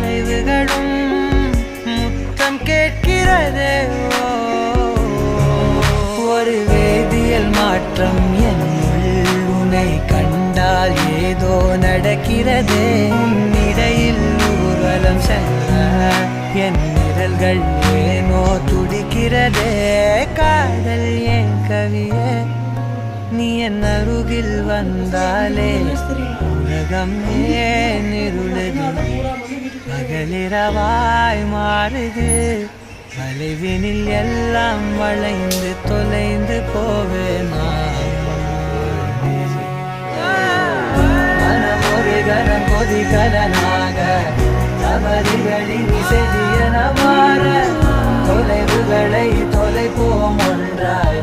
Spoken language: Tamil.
தொலைவுகளும் முத்தம் கேட்கிறது. ஒரு வேதியியல் மாற்றம் என்னுள் உன்னை கண்டால் ஏதோ நடக்கிறது. இடையில் ஊர்வலம் செல்ல என் நிழல்கள் ஏனோ துடிக்கிறதே. காதல் ஏன் கவியே நீ என் அருகில் வந்தாலே உலகம் ஏன் இருளுது பகலிரவாய் மாறுது. வளைவினில் எல்லாம் வளைந்து தொலைந்து போவேனா. மனம் ஒரு கனம் கொதிகலனாக தவறுகளின் செடியன மாற தொலைவுகளை தொலைப்போம் ஒன்றாய்.